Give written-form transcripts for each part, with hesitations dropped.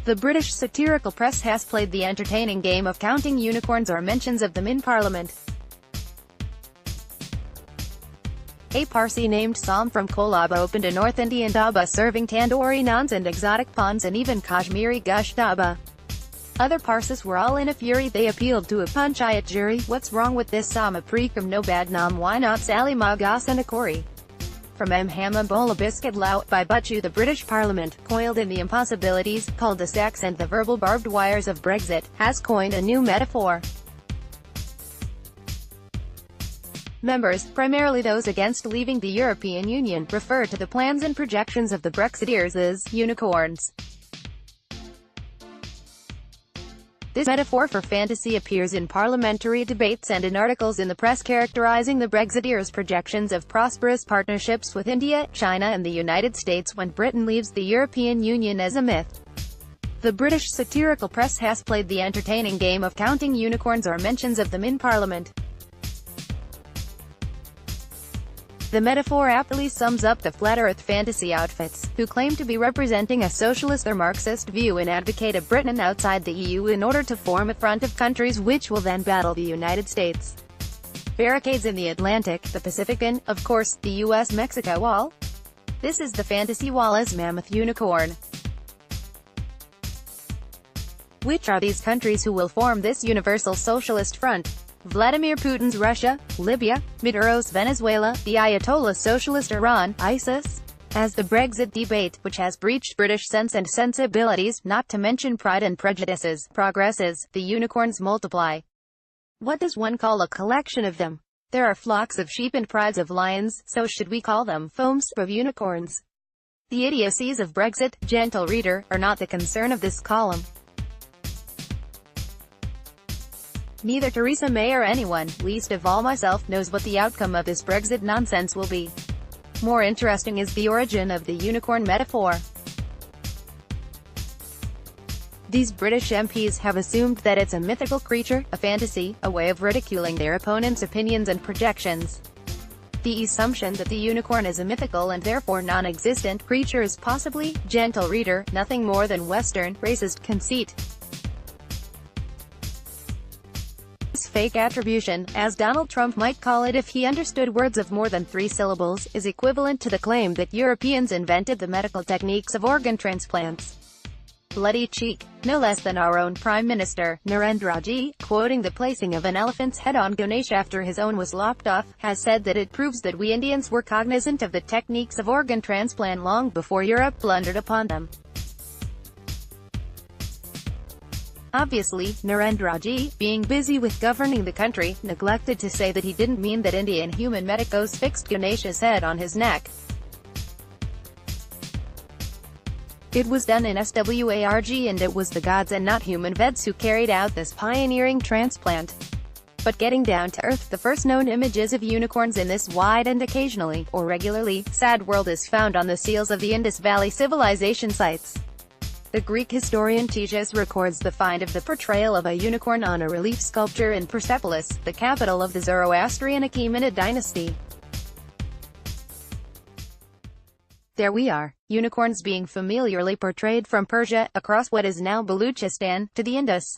The British satirical press has played the entertaining game of counting unicorns or mentions of them in Parliament. A Parsi named Saam from Kolaba opened a North Indiandhaba serving tandoori naans and exoticpaans and even Kashmiri Gushtaba. Other Parsis were all in a fury. They appealed to a panchayat jury. What's wrong with this? Saam Aprikom, no badnaam, why not? Sali-ma-gos and akoori. From Mhamma Bola Biskit Lao, by Bachchoo The British Parliament, coiled in the impossibilities, cul-de-sacs and the verbal barbed wires of Brexit, has coined a new metaphor. Members, primarily those against leaving the European Union, refer to the plans and projections of the Brexiteers as unicorns. This metaphor for fantasy appears in parliamentary debates and in articles in the press characterizing the Brexiteers' projections of prosperous partnerships with India, China and the United States when Britain leaves the European Union as a myth. The British satirical press has played the entertaining game of counting unicorns or mentions of them in Parliament. The metaphor aptly sums up the flat-earth fantasy outfits, who claim to be representing a socialist or Marxist view and advocate a Britain outside the EU in order to form a front of countries which will then battle the United States. Barricades in the Atlantic, the Pacific and, of course, the US-Mexico wall. This is the fantasy wall as mammoth unicorn. Which are these countries who will form this universal socialist front? Vladimir Putin's Russia, Libya, Maduro's Venezuela, the Ayatollah Socialist Iran, ISIS? As the Brexit debate, which has breached British sense and sensibilities, not to mention pride and prejudices, progresses, the unicorns multiply. What does one call a collection of them? There are flocks of sheep and prides of lions, so should we call them foams of unicorns? The idiocies of Brexit, gentle reader, are not the concern of this column. Neither Theresa May or anyone, least of all myself, knows what the outcome of this Brexit nonsense will be. More interesting is the origin of the unicorn metaphor. These British MPs have assumed that it's a mythical creature, a fantasy, a way of ridiculing their opponents' opinions and projections. The assumption that the unicorn is a mythical and therefore non-existent creature is possibly, gentle reader, nothing more than Western, racist conceit. Fake attribution, as Donald Trump might call it if he understood words of more than 3 syllables, is equivalent to the claim that Europeans invented the medical techniques of organ transplants. Bloody cheek. No less than our own Prime Minister, Narendra Ji, quoting the placing of an elephant's head on Ganesh after his own was lopped off, has said that it proves that we Indians were cognizant of the techniques of organ transplant long before Europe blundered upon them. Obviously, Narendra Ji, being busy with governing the country, neglected to say that he didn't mean that Indian human medicos fixed Ganesh's head on his neck. It was done in SWARG and it was the gods and not human vets who carried out this pioneering transplant. But getting down to earth, the first known images of unicorns in this wide and occasionally, or regularly, sad world is found on the seals of the Indus Valley civilization sites. The Greek historian Ctesias records the find of the portrayal of a unicorn on a relief sculpture in Persepolis, the capital of the Zoroastrian Achaemenid dynasty. There we are, unicorns being familiarly portrayed from Persia, across what is now Baluchistan, to the Indus.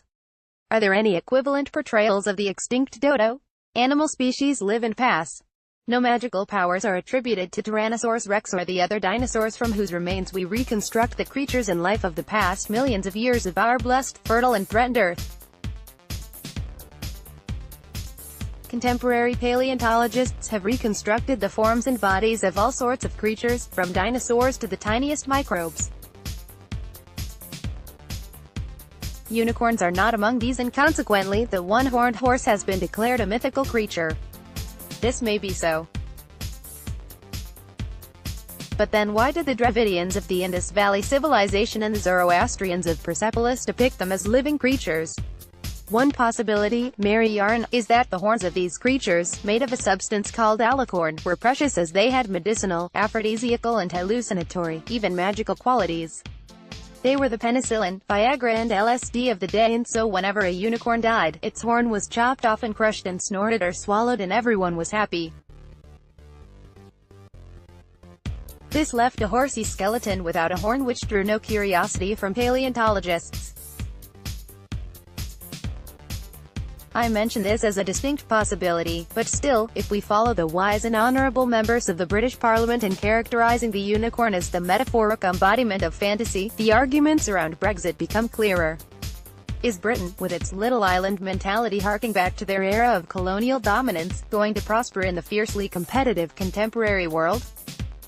Are there any equivalent portrayals of the extinct dodo? Animal species live and pass. No magical powers are attributed to Tyrannosaurus rex or the other dinosaurs from whose remains we reconstruct the creatures and life of the past millions of years of our blessed, fertile and threatened Earth. Contemporary paleontologists have reconstructed the forms and bodies of all sorts of creatures, from dinosaurs to the tiniest microbes. Unicorns are not among these and consequently, the one-horned horse has been declared a mythical creature. This may be so. But then why did the Dravidians of the Indus Valley civilization and the Zoroastrians of Persepolis depict them as living creatures? One possibility, Mary Yarn, is that the horns of these creatures, made of a substance called alicorn, were precious as they had medicinal, aphrodisiacal and hallucinatory, even magical qualities. They were the penicillin, Viagra and LSD of the day, and so whenever a unicorn died, its horn was chopped off and crushed and snorted or swallowed and everyone was happy. This left a horsey skeleton without a horn, which drew no curiosity from paleontologists. I mention this as a distinct possibility, but still, if we follow the wise and honourable members of the British Parliament in characterising the unicorn as the metaphoric embodiment of fantasy, the arguments around Brexit become clearer. Is Britain, with its little island mentality harking back to their era of colonial dominance, going to prosper in the fiercely competitive contemporary world?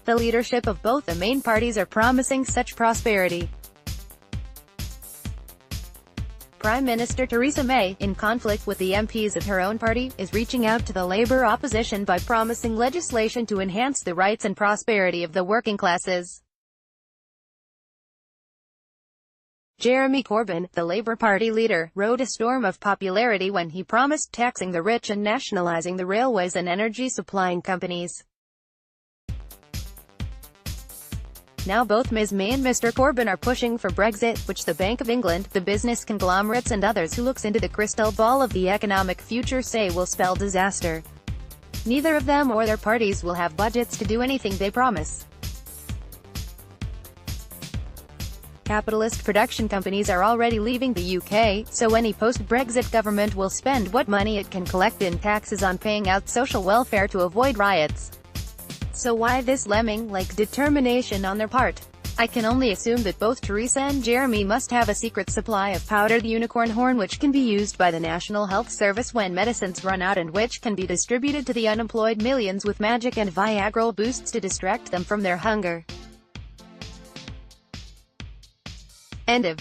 The leadership of both the main parties are promising such prosperity. Prime Minister Theresa May, in conflict with the MPs of her own party, is reaching out to the Labour opposition by promising legislation to enhance the rights and prosperity of the working classes. Jeremy Corbyn, the Labour Party leader, rode a storm of popularity when he promised taxing the rich and nationalising the railways and energy supplying companies. Now both Ms May and Mr Corbyn are pushing for Brexit, which the Bank of England, the business conglomerates and others who looks into the crystal ball of the economic future say will spell disaster. Neither of them or their parties will have budgets to do anything they promise. Capitalist production companies are already leaving the UK, so any post-Brexit government will spend what money it can collect in taxes on paying out social welfare to avoid riots. So why this lemming-like determination on their part? I can only assume that both Theresa and Jeremy must have a secret supply of powdered unicorn horn which can be used by the National Health Service when medicines run out, and which can be distributed to the unemployed millions with magic and Viagra boosts to distract them from their hunger. End of